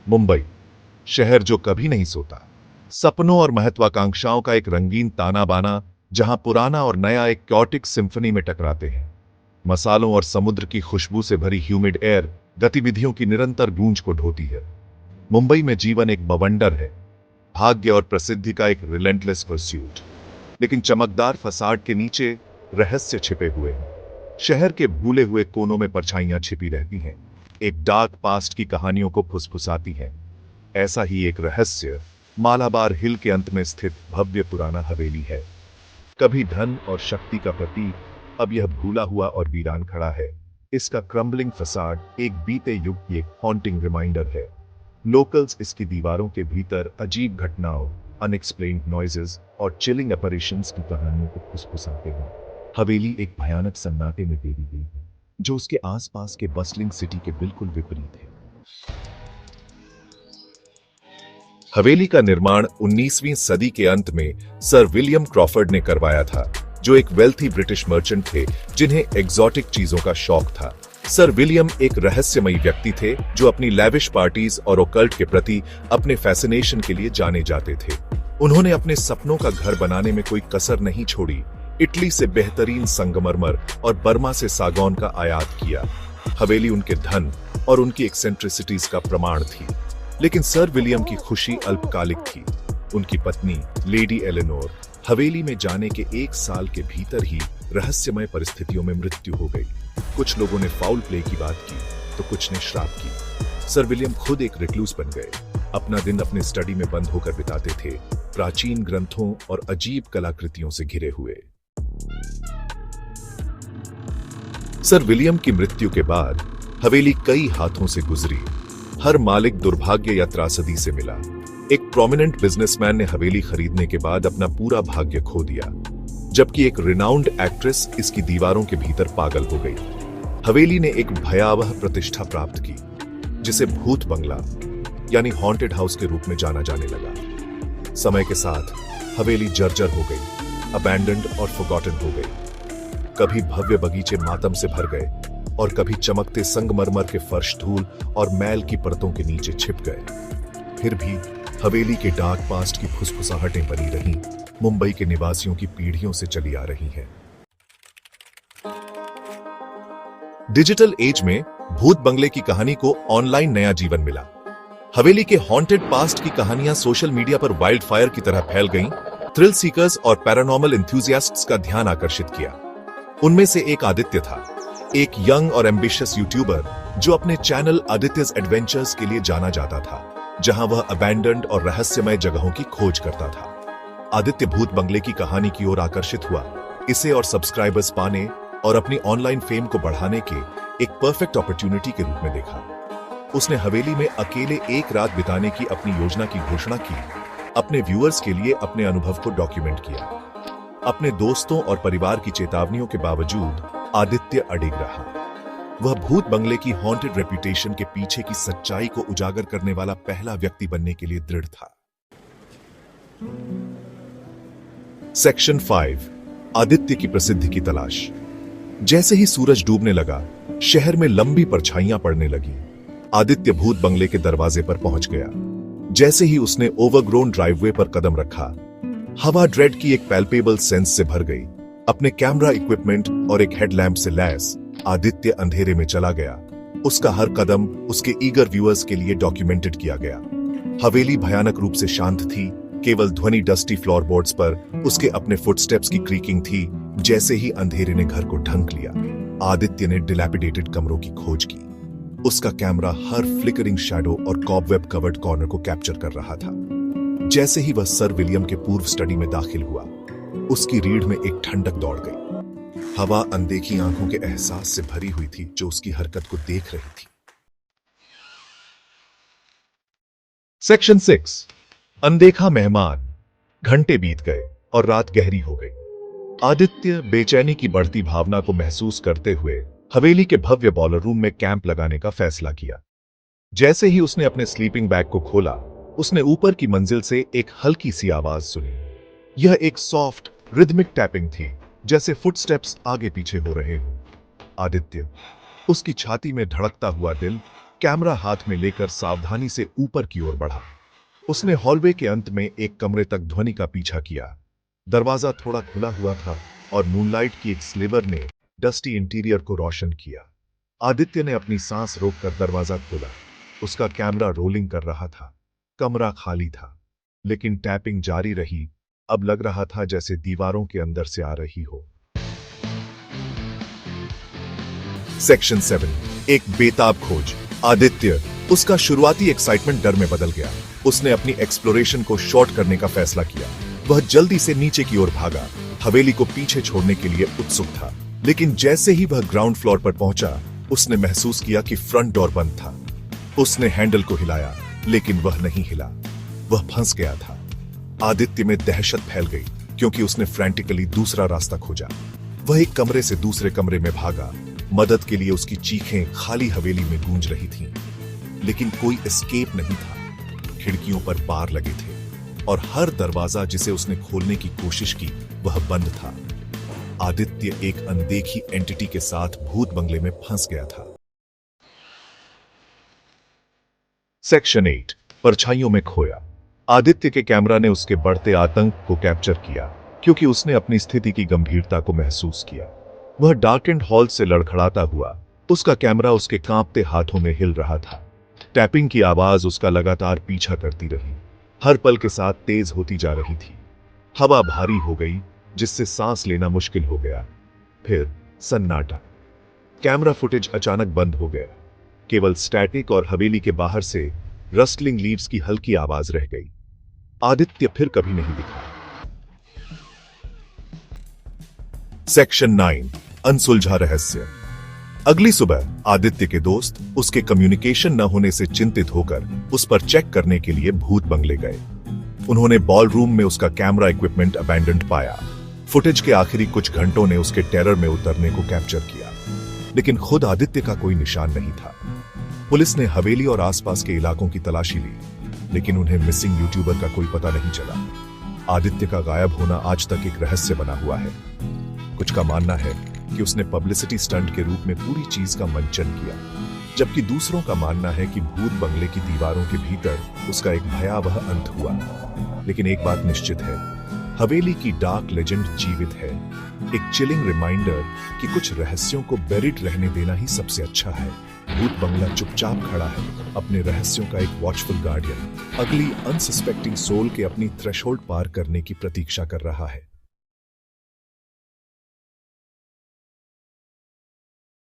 मुंबई, शहर जो कभी नहीं सोता, सपनों और महत्वाकांक्षाओं का एक रंगीन ताना बाना, जहां पुराना और नया एक क्योटिक सिम्फनी में टकराते हैं। मसालों और समुद्र की खुशबू से भरी ह्यूमिड एयर गतिविधियों की निरंतर गूंज को ढोती है। मुंबई में जीवन एक बवंडर है, भाग्य और प्रसिद्धि का एक रिलेंटलेस परस्यूट। लेकिन चमकदार फसाड के नीचे रहस्य छिपे हुए हैं। शहर के भूले हुए कोनों में परछाइयां छिपी रहती हैं, एक डार्क पास्ट की कहानियों को फुसफुसाती हैं। ऐसा ही एक रहस्य मालाबार हिल के अंत में स्थित भव्य पुराना हवेली है। कभी धन और शक्ति का प्रतीक, अब यह भूला हुआ और वीरान खड़ा है। इसका क्रम्बलिंग फसाड एक बीते युग की एक हॉन्टिंग रिमाइंडर है। लोकल्स इसकी दीवारों के भीतर अजीब घटनाओं, अनएक्सप्लेन्ड नॉइजेस और चिलिंग अपैरिशंस की कहानियों को फुसफुसाते हैं। हवेली एक भयानक सन्नाटे में टेरी गई है, जो उसके आसपास के बस्लिंग सिटी के बिल्कुल विपरीत है। हवेली का निर्माण 19वीं सदी के अंत में सर विलियम क्रॉफर्ड ने करवाया था, जो एक वेल्थी ब्रिटिश मर्चेंट थे जिन्हें एग्जॉटिक चीजों का शौक था। सर विलियम एक रहस्यमयी व्यक्ति थे जो अपनी लैविश पार्टीज और ओकल्ट के प्रति अपने फैसिनेशन के लिए जाने जाते थे। उन्होंने अपने सपनों का घर बनाने में कोई कसर नहीं छोड़ी। इटली से बेहतरीन संगमरमर और बर्मा से सागौन का आयात किया। हवेली उनके धन और उनकी एक्सेंट्रिसिटीज का प्रमाण थी। लेकिन सर विलियम की खुशी अल्पकालिक थी। उनकी पत्नी लेडी एलेनोर हवेली में जाने के 1 साल के भीतर ही रहस्यमय परिस्थितियों में मृत्यु हो गई। कुछ लोगों ने फाउल प्ले की बात की तो कुछ ने श्राप की। सर विलियम खुद एक रिक्लूस बन गए, अपना दिन अपने स्टडी में बंद होकर बिताते थे, प्राचीन ग्रंथों और अजीब कलाकृतियों से घिरे हुए। सर विलियम की मृत्यु के बाद हवेली कई हाथों से गुजरी। हर मालिक दुर्भाग्य या त्रासदी से मिला। एक प्रोमिनेंट बिजनेसमैन ने हवेली खरीदने के बाद अपना पूरा भाग्य खो दिया, जबकि एक रिनाउंड एक्ट्रेस इसकी दीवारों के भीतर पागल हो गई। हवेली ने एक भयावह प्रतिष्ठा प्राप्त की, जिसे भूत बंगला यानी हॉन्टेड हाउस के रूप में जाना जाने लगा। समय के साथ हवेली जर्जर हो गई, अबैंडन्ड और फॉरगॉटन हो गई। कभी भव्य बगीचे मातम से भर गए और कभी चमकते संगमरमर के फर्श धूल और मैल की परतों के नीचे छिप गए। फिर भी हवेली के डार्क पास्ट की फुसफुसाहटें बनी रहीं, मुंबई के निवासियों की पीढ़ियों से चली आ रही हैं। डिजिटल एज में भूत बंगले की कहानी को ऑनलाइन नया जीवन मिला। हवेली के हॉन्टेड पास्ट की कहानियां सोशल मीडिया पर वाइल्ड फायर की तरह फैल गईं, थ्रिल सीकर्स और पैरानॉर्मल एंथुसियास्ट्स का ध्यान आकर्षित किया। उनमें से एक आदित्य था, एक यंग और एम्बिशियस यूट्यूबर जो अपने चैनल आदित्य's एडवेंचर्स के लिए जाना जाता था, जहां वह अबैंडन्ड और रहस्यमय जगहों की खोज करता था। आदित्य भूत बंगले की कहानी की ओर आकर्षित हुआ, इसे और सब्सक्राइबर्स पाने और अपनी ऑनलाइन फेम को बढ़ाने के एक परफेक्ट अपॉर्चुनिटी के रूप में देखा। उसने हवेली में अकेले एक रात बिताने की अपनी योजना की घोषणा की, अपने व्यूअर्स के लिए अपने अनुभव को डॉक्यूमेंट किया। अपने दोस्तों और परिवार की चेतावनियों के बावजूद आदित्य अडिग रहा। वह भूत बंगले की हॉन्टेड रेपुटेशन के पीछे की सच्चाई को उजागर करने वाला पहला व्यक्ति बनने के लिए दृढ़ था। सेक्शन 5, आदित्य की प्रसिद्धि की तलाश। जैसे ही सूरज डूबने लगा, शहर में लंबी परछाइयां पड़ने लगी। आदित्य भूत बंगले के दरवाजे पर पहुंच गया। जैसे ही उसने ओवरग्रोन ड्राइववे पर कदम रखा, हवा ड्रेड की एक पैल्पेबल सेंस से भर गई। अपने कैमरा इक्विपमेंट और एक हेडलैम्प से लैस आदित्य अंधेरे में चला गया। उसका हर कदम उसके ईगर व्यूअर्स के लिए डॉक्यूमेंटेड किया गया। हवेली भयानक रूप से शांत थी, केवल ध्वनि डस्टी फ्लोरबोर्ड्स पर उसके अपने फुटस्टेप्स की क्रीकिंग थी। जैसे ही अंधेरे ने घर को ढंक लिया, आदित्य ने डिलैपिडेटेड कमरों की खोज की। उसका कैमरा हर फ्लिकरिंग शैडो और कॉबवेब कवर्ड कॉर्नर को कैप्चर कर रहा था। जैसे ही वह सर विलियम के पूर्व स्टडी में दाखिल हुआ, उसकी रीढ़ में एक ठंडक दौड़ गई। हवा अनदेखी आंखों के एहसास से भरी हुई थी जो उसकी हरकत को देख रही थी। सेक्शन 6, अनदेखा मेहमान। घंटे बीत गए और रात गहरी हो गई। आदित्य बेचैनी की बढ़ती भावना को महसूस करते हुए हवेली के भव्य बॉलर रूम में कैंप लगाने का फैसला किया। जैसे ही उसने अपने स्लीपिंग बैग को खोला, उसने ऊपर की मंजिल से एक हल्की सी आवाज सुनी। यह एक सॉफ्ट रिदमिक टैपिंग थी, जैसे फुटस्टेप्स आगे पीछे हो रहे हो। आदित्य, उसकी छाती में धड़कता हुआ दिल कैमरा हाथ में लेकर सावधानी से ऊपर की ओर बढ़ा। उसने हॉलवे के अंत में एक कमरे तक ध्वनि का पीछा किया। दरवाजा थोड़ा खुला हुआ था और मूनलाइट की एक स्लिवर ने डस्टी इंटीरियर को रोशन किया। आदित्य ने अपनी सांस रोककर दरवाजा खोला। उसका कैमरा रोलिंग कर रहा था। कमरा खाली था, लेकिन टैपिंग जारी रही। अब लग रहा था जैसे दीवारों के अंदर से आ रही हो। सेक्शन 7, एक बेताब खोज। आदित्य, उसका शुरुआती एक्साइटमेंट डर में बदल गया। उसने अपनी एक्सप्लोरेशन को शॉर्ट करने का फैसला किया। वह जल्दी से नीचे की ओर भागा, हवेली को पीछे छोड़ने के लिए उत्सुक था। लेकिन जैसे ही वह ग्राउंड फ्लोर पर पहुंचा, उसने महसूस किया कि फ्रंट डोर बंद था। उसने हैंडल को हिलाया, लेकिन वह नहीं हिला। वह फंस गया था। आदित्य में दहशत फैल गई, क्योंकि उसने फ्रैंटिकली दूसरा रास्ता खोजा। वह एक कमरे से दूसरे कमरे में भागा। मदद के लिए उसकी चीखें खाली हवेली में गूंज रही थीं, लेकिन कोई एस्केप नहीं था। खिड़कियों पर बार लगे थे और हर दरवाजा जिसे उसने खोलने की कोशिश की वह बंद था। आदित्य एक अनदेखी एंटिटी के साथ भूत बंगले में फंस गया था। सेक्शन 8, परछाइयों में खोया। आदित्य के कैमरा ने उसके बढ़ते आतंक को कैप्चर किया, क्योंकि उसने अपनी स्थिति की गंभीरता को महसूस किया। वह डार्केंड हॉल से लड़खड़ाता हुआ, उसका कैमरा उसके कांपते हाथों में हिल रहा था। टैपिंग की आवाज उसका लगातार पीछा करती रही, हर पल के साथ तेज होती जा रही थी। हवा भारी हो गई, जिससे सांस लेना मुश्किल हो गया। फिर सन्नाटा। कैमरा फुटेज अचानक बंद हो गया। केवल स्टैटिक और हवेली के बाहर से रस्टलिंग लीव्स की हल्की आवाज रह गई। आदित्य फिर कभी नहीं दिखा। सेक्शन 9, अनसुलझा रहस्य। अगली सुबह आदित्य के दोस्त उसके कम्युनिकेशन न होने से चिंतित होकर उस पर चेक करने के लिए भूत बंगले गए। उन्होंने बॉल रूम में उसका कैमरा इक्विपमेंट अबैंडन्ड पाया। फुटेज के आखिरी कुछ घंटों ने उसके टेरर में उतरने को कैप्चर किया, लेकिन खुद आदित्य का कोई निशान नहीं था। पुलिस ने हवेली और आसपास के इलाकों की तलाशी ली, लेकिन उन्हें मिसिंग यूट्यूबर का कोई पता नहीं चला। आदित्य का गायब होना आज तक एक रहस्य बना हुआ है। कुछ का मानना है कि उसने पब्लिसिटी स्टंट के रूप में पूरी चीज का मंचन किया, जबकि दूसरों का मानना है कि भूत बंगले की दीवारों के भीतर उसका एक भयावह अंत हुआ। लेकिन एक बात निश्चित है, हवेली की डार्क लेजेंड जीवित है, एक चिलिंग रिमाइंडर कि कुछ रहस्यों को बेरिड रहने देना ही सबसे अच्छा है। भूत बंगला चुपचाप खड़ा है, अपने रहस्यों का एक वॉचफुल गार्डियन, अगली अनसस्पेक्टिंग सोल के अपनी थ्रेशोल्ड पार करने की प्रतीक्षा कर रहा है।